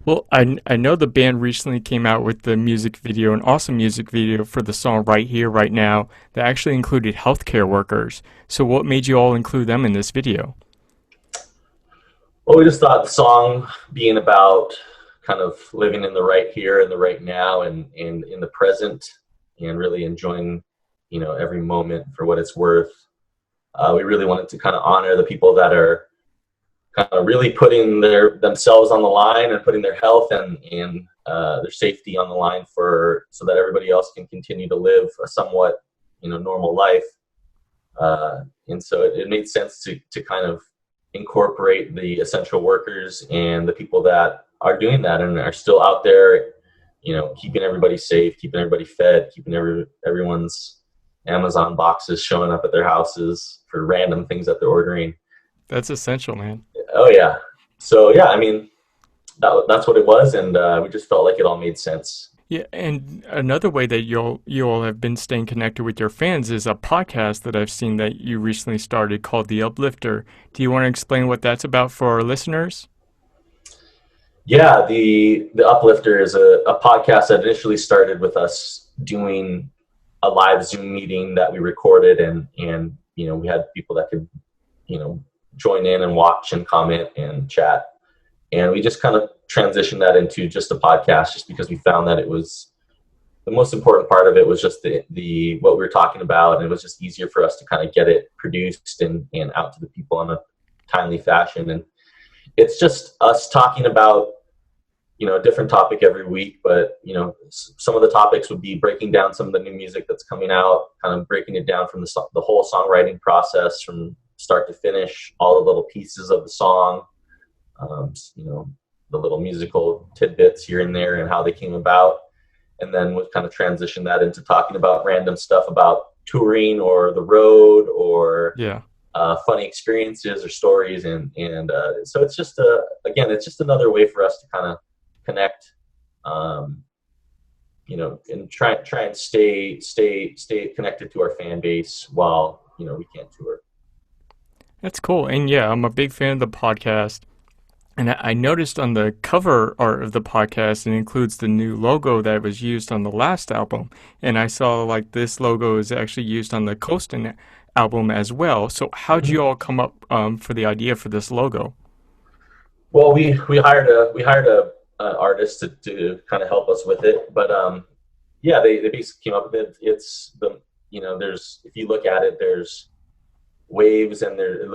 Well, I know the band recently came out with the music video, an awesome music video for the song Right Here, Right Now, that actually included healthcare workers. So what made you all include them in this video? Well, we just thought the song being about kind of living in the right here and the right now and in the present and really enjoying, every moment for what it's worth. We really wanted to kind of honor the people that are kind of really putting themselves on the line and putting their health and their safety on the line for so that everybody else can continue to live a somewhat normal life. And so it made sense to kind of incorporate the essential workers and the people that are doing that and are still out there, keeping everybody safe, keeping everybody fed, keeping everyone's Amazon boxes showing up at their houses for random things that they're ordering. That's essential, man. Oh yeah. So yeah, I mean that's what it was, and we just felt like it all made sense. Yeah, and another way that you all have been staying connected with your fans is a podcast that I've seen that you recently started called The Uplifter. Do you want to explain what that's about for our listeners? Yeah, the Uplifter is a podcast that initially started with us doing a live Zoom meeting that we recorded, and we had people that could join in and watch and comment and chat, and we just kind of transitioned that into just a podcast, just because we found that it was the most important part of it was just the what we were talking about, and it was just easier for us to kind of get it produced and out to the people in a timely fashion. And it's just us talking about a different topic every week, but some of the topics would be breaking down some of the new music that's coming out, kind of breaking it down from the whole songwriting process from start to finish, all the little pieces of the song, the little musical tidbits here and there and how they came about. And then we'll kind of transition that into talking about random stuff about touring or the road or Yeah. funny experiences or stories. And so it's just it's just another way for us to kind of connect, and try and stay connected to our fan base while, we can't tour. That's cool. And yeah, I'm a big fan of the podcast. And I noticed on the cover art of the podcast, it includes the new logo that was used on the last album. And I saw like this logo is actually used on the Coastin album as well. So how'd you all come up for the idea for this logo? Well, we hired a artist to kind of help us with it, but yeah, they basically came up with it. It's there's, if you look at it, there's waves and it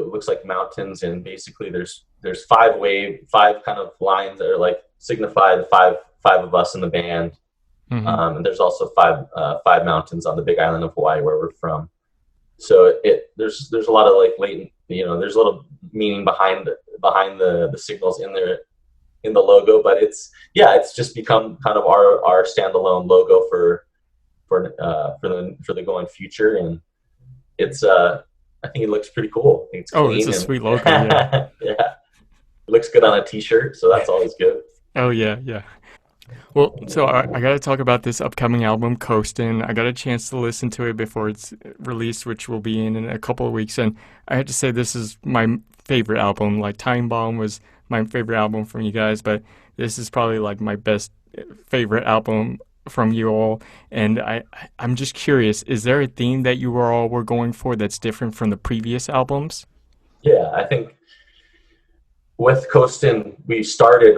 looks like mountains, and basically there's five kind of lines that are like signify the five of us in the band. Hmm. And there's also five mountains on the big island of Hawaii where we're from. So there's a lot of like latent, there's a little meaning behind the signals in there in the logo, but it's just become kind of our standalone logo for the going future. And it's I think it looks pretty cool. I think it's Oh, it's clean a and sweet logo. Yeah. yeah, it looks good on a t-shirt, so that's always good. Oh, yeah. Yeah. Well, so I got to talk about this upcoming album, Coastin. I got a chance to listen to it before it's released, which will be in a couple of weeks. And I had to say, this is my favorite album. Like, Time Bomb was my favorite album from you guys, but this is probably like my best favorite album from you all. And I'm just curious, is there a theme that you all were going for that's different from the previous albums? Yeah, I think with Coastin, we started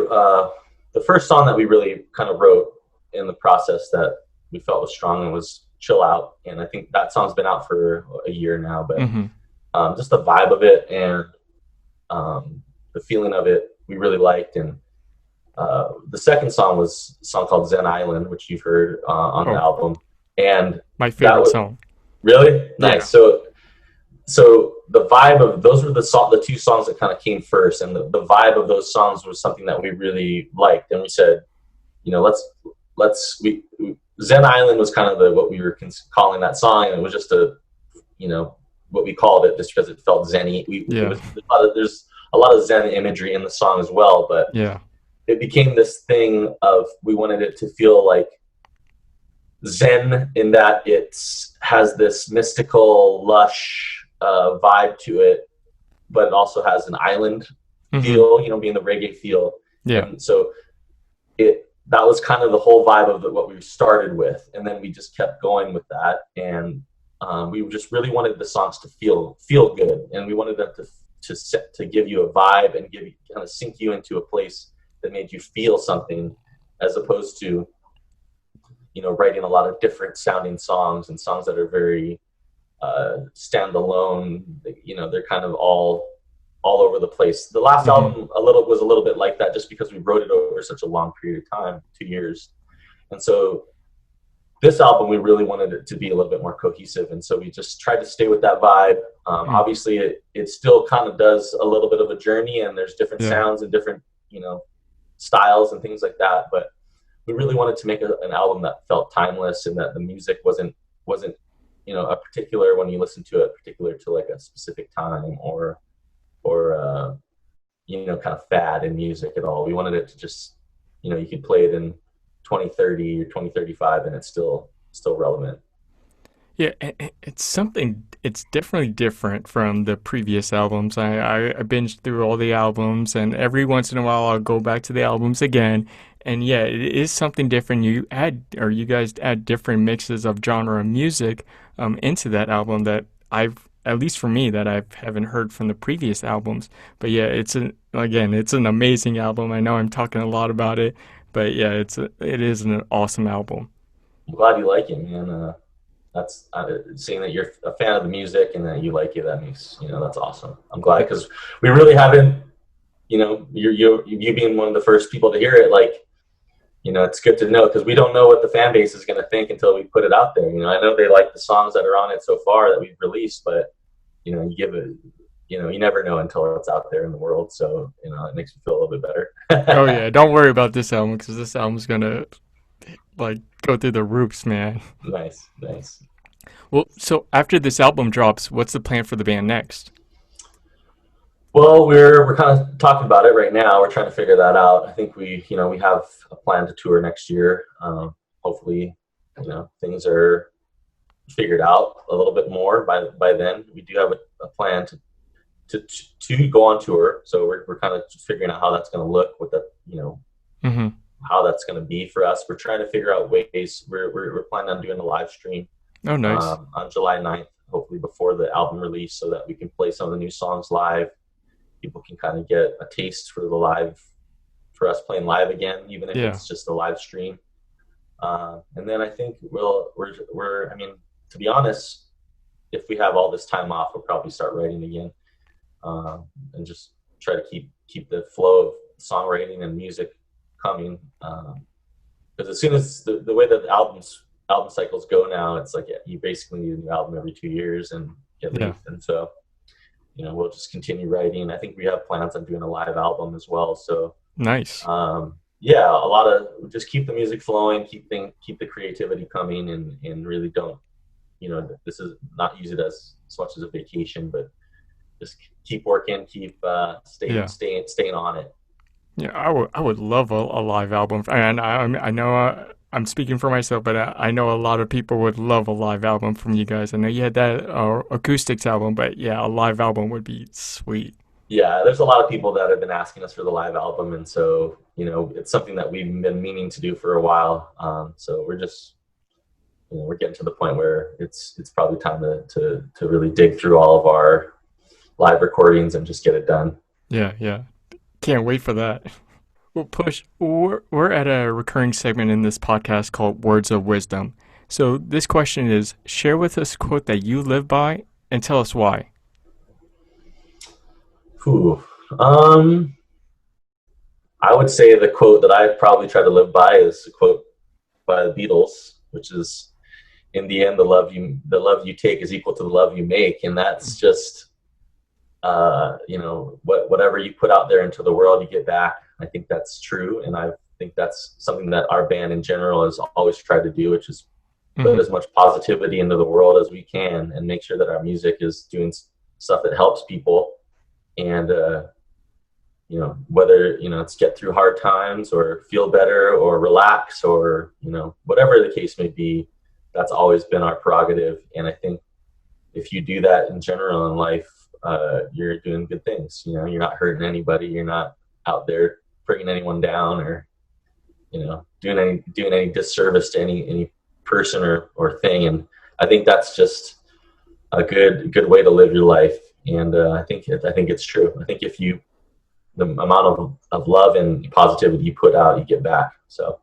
the first song that we really kind of wrote in the process that we felt was strong and was Chill Out. And I think that song's been out for a year now, but Hmm. just the vibe of it and the feeling of it, we really liked. And the second song was a song called Zen Island, which you've heard on the Oh, album. And my that favorite was song. really Yeah. nice. So the vibe of those were the two songs that kind of came first, and the vibe of those songs was something that we really liked, and we said, let's Zen Island was kind of what we were calling that song, and it was just what we called it just because it felt zen-y. Yeah. There's a lot of Zen imagery in the song as well, but Yeah. it became this thing of we wanted it to feel like Zen in that it has this mystical, lush vibe to it, but it also has an island Hmm. feel, being the reggae feel. Yeah. And so that was kind of the whole vibe of what we started with, and then we just kept going with that. And we just really wanted the songs to feel good, and we wanted them to give you a vibe and give you, kind of sink you into a place that made you feel something, as opposed to, writing a lot of different sounding songs and songs that are very standalone. They're kind of all over the place. The last Hmm. album was a little bit like that, just because we wrote it over such a long period of time, 2 years. And so this album, we really wanted it to be a little bit more cohesive, and so we just tried to stay with that vibe. Obviously, it still kind of does a little bit of a journey, and there's different Yeah. sounds and different styles and things like that. But we really wanted to make an album that felt timeless, and that the music wasn't a particular, when you listen to it, particular to like a specific time, or kind of fad in music at all. We wanted it to just, you could play it in 2030 or 2035 and it's still relevant. Yeah, it's something. It's definitely different from the previous albums. I binged through all the albums, and every once in a while I'll go back to the albums again. And yeah, it is something different. You guys add different mixes of genre of music into that album that at least for me, that I haven't heard from the previous albums. But yeah, it's an amazing album. I know I'm talking a lot about it, but yeah, it is an awesome album. I'm glad you like it, man. That's seeing that you're a fan of the music and that you like it. That makes, that's awesome. I'm glad, because we really haven't, you being one of the first people to hear it, like, it's good to know, because we don't know what the fan base is going to think until we put it out there. I know they like the songs that are on it so far that we've released, but you give it, you never know until it's out there in the world. So it makes me feel a little bit Oh better. yeah, don't worry about this album because this album's gonna like go through the roofs, man. Nice, nice. Well, so after this album drops, what's the plan for the band next? Well, we're kind of talking about it right now. We're trying to figure that out. I think we have a plan to tour next year. Hopefully, things are figured out a little bit more by then. We do have a plan to go on tour, so we're kind of just figuring out how that's going to look, with the Mm-hmm. how that's going to be for us. We're trying to figure out ways. We're planning on doing a live stream Oh, nice. on July 9th, hopefully before the album release, so that we can play some of the new songs live. People can kind of get a taste for us playing live again, even if Yeah. it's just a live stream. And then I think I mean, to be honest, if we have all this time off, we'll probably start writing again, and just try to keep the flow of songwriting and music coming. Because as soon as the way that the album cycles go now, it's like, yeah, you basically need a new album every 2 years and at Yeah. least. And so we'll just continue writing. I think we have plans on doing a live album as well. So Nice. yeah, a lot of just keep the music flowing, keep the creativity coming, and really don't, this is not use it as much as a vacation, but just keep working, keep Yeah. staying on it. Yeah. I would love a live album, and I know I'm speaking for myself, but I know a lot of people would love a live album from you guys. I know you had that acoustics album, but yeah, a live album would be sweet. Yeah, there's a lot of people that have been asking us for the live album, and so it's something that we've been meaning to do for a while. So we're just we're getting to the point where it's probably time to really dig through all of our live recordings and just get it done. Yeah. Yeah. Can't wait for that. Well, Push, we're at a recurring segment in this podcast called Words of Wisdom. So this question is: share with us a quote that you live by, and tell us why. Whew. Um, I would say the quote that I probably try to live by is a quote by the Beatles, which is, "In the end, the love you take is equal to the love you make," and that's just whatever you put out there into the world, you get back. I think that's true, and I think that's something that our band in general has always tried to do, which is put Hmm. as much positivity into the world as we can, and make sure that our music is doing stuff that helps people. And whether it's get through hard times or feel better or relax, or whatever the case may be, that's always been our prerogative. And I think if you do that in general in life, you're doing good things. You're not hurting anybody. You're not out there bringing anyone down or doing any disservice to any person or thing. And I think that's just a good way to live your life. And I think it's true. I think if you the amount of love and positivity you put out, you get back. So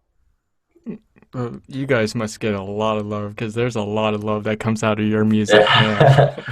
Well, you guys must get a lot of love because there's a lot of love that comes out of your music, man.